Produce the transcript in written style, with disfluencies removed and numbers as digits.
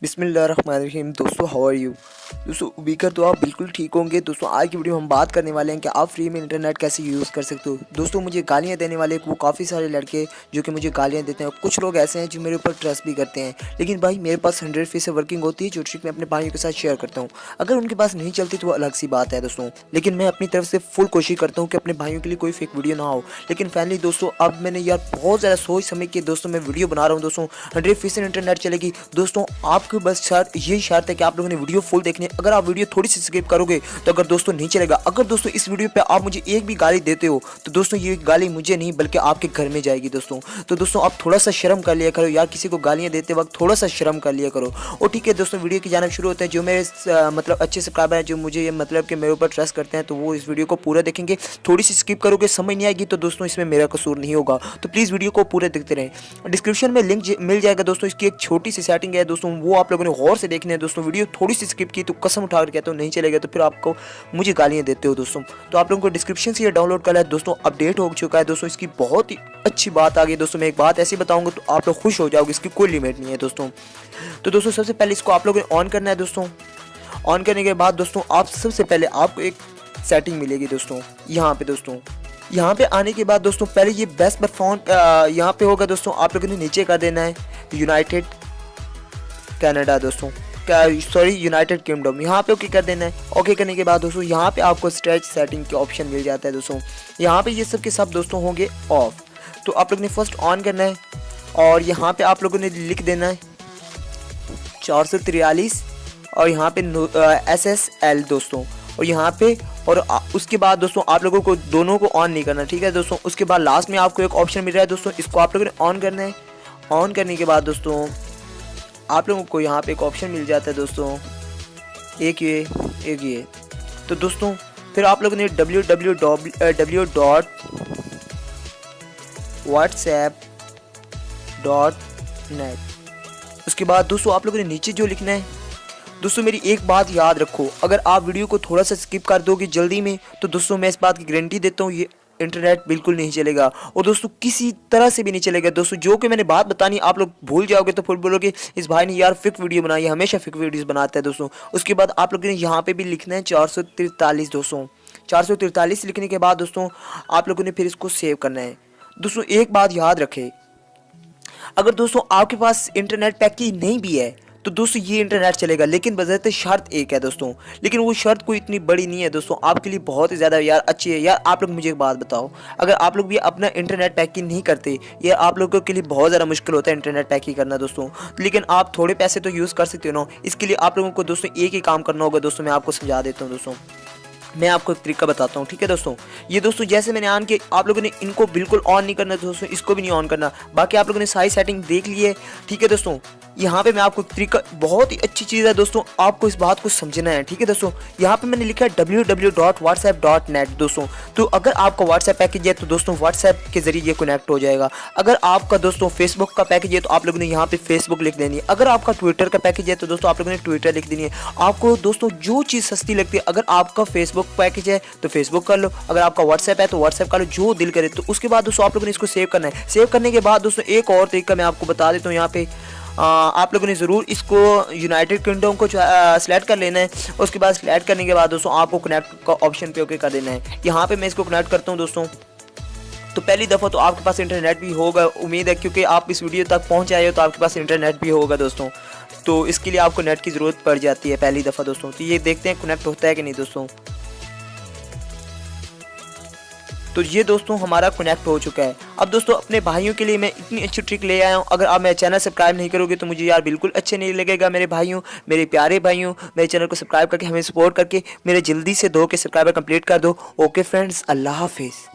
बिस्मिल्लाहिर्रहमानिर्रहीम। दोस्तों how are you. दोस्तों उम्मीद कर तो आप बिल्कुल ठीक होंगे। दोस्तों आज की वीडियो में हम बात करने वाले हैं कि आप फ्री में इंटरनेट कैसे यूज़ कर सकते हो। दोस्तों मुझे गालियां देने वाले वो काफ़ी सारे लड़के जो कि मुझे गालियां देते हैं, कुछ लोग ऐसे हैं जो मेरे ऊपर ट्रस्ट भी करते हैं, लेकिन भाई मेरे पास 100% वर्किंग होती है जो ट्रिक मैं अपने भाइयों के साथ शेयर करता हूँ। अगर उनके पास नहीं चलती तो वो अलग सी बात है दोस्तों, लेकिन मैं अपनी तरफ से फुल कोशिश करता हूँ कि अपने भाइयों के लिए कोई फेक वीडियो ना हो। लेकिन फाइनली दोस्तों अब मैंने यार बहुत ज़्यादा सोच समझ के दोस्तों मैं वीडियो बना रहा हूँ। दोस्तों 100% इंटरनेट चलेगी। दोस्तों आपको बस यही शर्त है कि आप लोगों ने वीडियो फुल देखनी है। अगर आप वीडियो थोड़ी सी स्किप करोगे तो अगर दोस्तों नहीं चलेगा। अगर दोस्तों इस वीडियो पे आप मुझे एक भी गाली देते हो तो दोस्तों ये गाली मुझे नहीं बल्कि आपके घर में जाएगी दोस्तों। तो दोस्तों आप थोड़ा सा शर्म कर लिया करो यार, किसी को गालियां देते वक्त थोड़ा सा शर्म कर लिया करो। और ठीक है दोस्तों, वीडियो की जानिब शुरू होते हैं। जो मेरे मतलब अच्छे सब्सक्राइबर हैं जो मुझे ये मतलब कि मेरे ऊपर ट्रस्ट करते हैं तो वो इस वीडियो को पूरा देखेंगे। थोड़ी सी स्किप करोगे समझ नहीं आएगी तो दोस्तों इसमें मेरा कसूर नहीं होगा। तो प्लीज़ वीडियो को पूरे देखते रहें। डिस्क्रिप्शन में लिंक मिल जाएगा दोस्तों। इसकी एक छोटी सी सेटिंग है दोस्तों, वो आप लोगों ने गौर से देखनी है दोस्तों। वीडियो थोड़ी सी स्किप की तो कसम उठा कर कहते हो नहीं चलेगा तो फिर आपको मुझे गालियां देते हो दोस्तों। तो आप लोगों को डिस्क्रिप्शन से ये डाउनलोड करना है दोस्तों। अपडेट हो चुका है दोस्तों, इसकी बहुत ही अच्छी बात आ गई दोस्तों। मैं एक बात ऐसी बताऊंगा तो आप लोग खुश हो जाओगे, इसकी कोई लिमिट नहीं है दोस्तों। तो दोस्तों सबसे पहले इसको आप लोगों ने ऑन करना है दोस्तों। ऑन करने के बाद दोस्तों आप सबसे पहले आपको एक सेटिंग मिलेगी दोस्तों यहाँ पे दोस्तों। यहाँ पे आने के बाद दोस्तों पहले ये बेस्ट परफॉर्म यहाँ पे होगा दोस्तों। आप लोगों ने नीचे कर देना है यूनाइटेड कनाडा दोस्तों, सॉरी यूनाइटेड किंगडम। यहाँ पे ओके कर देना है। ओके करने के बाद दोस्तों यहाँ पे आपको स्ट्रेच सेटिंग के ऑप्शन मिल जाता है दोस्तों। यहाँ पे ये सब के सब दोस्तों होंगे ऑफ। तो आप लोगों ने फर्स्ट ऑन करना है और यहाँ पे आप लोगों ने लिख देना है 443 और यहाँ पे SSL दोस्तों। और यहाँ पे और उसके बाद दोस्तों आप लोगों को दोनों को ऑन नहीं करना, ठीक है दोस्तों। उसके बाद लास्ट में आपको एक ऑप्शन मिल रहा है दोस्तों, इसको आप लोगों ने ऑन करना है। ऑन करने के बाद दोस्तों आप लोगों को यहाँ पे एक ऑप्शन मिल जाता है दोस्तों, एक ये। तो दोस्तों फिर आप लोगों ने www.whatsapp.net। उसके बाद दोस्तों आप लोगों ने नीचे जो लिखना है दोस्तों, मेरी एक बात याद रखो, अगर आप वीडियो को थोड़ा सा स्किप कर दोगे जल्दी में तो दोस्तों मैं इस बात की गारंटी देता हूँ ये इंटरनेट बिल्कुल नहीं चलेगा और दोस्तों किसी तरह से भी नहीं चलेगा दोस्तों। जो कि मैंने बात बतानी आप लोग भूल जाओगे तो फिर बोलोगे इस भाई ने यार फिक वीडियो बनाई है, हमेशा फिक वीडियोस बनाता है दोस्तों। उसके बाद आप लोगों ने यहाँ पे भी लिखना है 443 दोस्तों। 443 लिखने के बाद दोस्तों आप लोगों ने फिर इसको सेव करना है दोस्तों। एक बात याद रखें, अगर दोस्तों आपके पास इंटरनेट पैकेज नहीं भी है तो दोस्तों ये इंटरनेट चलेगा, लेकिन बजाते शर्त एक है दोस्तों। लेकिन वो शर्त कोई इतनी बड़ी नहीं है दोस्तों, आपके लिए बहुत ही ज़्यादा यार अच्छी है। यार आप लोग मुझे एक बात बताओ, अगर आप लोग भी अपना इंटरनेट पैकिंग नहीं करते यार आप लोगों के लिए बहुत ज़्यादा मुश्किल होता है इंटरनेट पैकिंग करना दोस्तों। लेकिन आप थोड़े पैसे तो यूज़ कर सकते हो ना। इसके लिए आप लोगों को दोस्तों एक ही काम करना होगा दोस्तों, मैं आपको समझा देता हूँ दोस्तों। मैं आपको एक तरीका बताता हूँ, ठीक है दोस्तों। ये दोस्तों जैसे मैंने ऑन किया, आप लोगों ने इनको बिल्कुल ऑन नहीं करना दोस्तों, इसको भी नहीं ऑन करना। बाकी आप लोगों ने सारी सेटिंग देख ली है, ठीक है दोस्तों। यहाँ पे मैं आपको एक तरीका, बहुत ही अच्छी चीज़ है दोस्तों, आपको इस बात को समझना है, ठीक है दोस्तों। यहाँ पे मैंने लिखा है www.whatsapp.net दोस्तों। तो अगर आपका व्हाट्सएप पैकेज है तो दोस्तों व्हाट्सएप के जरिए ये कनेक्ट हो जाएगा। अगर आपका दोस्तों फेसबुक का पैकेज है तो आप लोगों ने यहाँ पे फेसबुक लिख देनी है। अगर आपका ट्विटर का पैकेज है तो दोस्तों आप लोगों ने ट्विटर लिख देनी है। आपको दोस्तों जो चीज़ सस्ती लगती है, अगर आपका फेसबुक पैकेज है तो फेसबुक कर लो, अगर आपका व्हाट्सएप है तो व्हाट्सएप कर लो, जो दिल करे। तो उसके बाद दोस्तों आप लोगों ने इसको सेव करना है। सेव करने के बाद दोस्तों एक और तरीका मैं आपको बता देता हूँ। यहाँ पे आप लोगों ने ज़रूर इसको यूनाइटेड किंगडम को सिलेक्ट कर लेना है। उसके बाद सिलेक्ट करने के बाद दोस्तों आपको कनेक्ट का ऑप्शन पे ओके कर देना है। यहाँ पे मैं इसको कनेक्ट करता हूँ दोस्तों। तो पहली दफ़ा तो आपके पास इंटरनेट भी होगा, उम्मीद है, क्योंकि आप इस वीडियो तक पहुँच आए हो तो आपके पास इंटरनेट भी होगा दोस्तों। तो इसके लिए आपको नेट की ज़रूरत पड़ जाती है पहली दफ़ा दोस्तों। तो ये देखते हैं कनेक्ट होता है कि नहीं दोस्तों। तो ये दोस्तों हमारा कनेक्ट हो चुका है। अब दोस्तों अपने भाइयों के लिए मैं इतनी अच्छी ट्रिक ले आया हूँ। अगर आप मेरा चैनल सब्सक्राइब नहीं करोगे तो मुझे यार बिल्कुल अच्छे नहीं लगेगा। मेरे भाइयों, मेरे प्यारे भाइयों, मेरे चैनल को सब्सक्राइब करके हमें सपोर्ट करके मेरे जल्दी से 2 के सब्सक्राइबर कंप्लीट कर दो। ओके फ्रेंड्स, अल्लाह हाफिज़।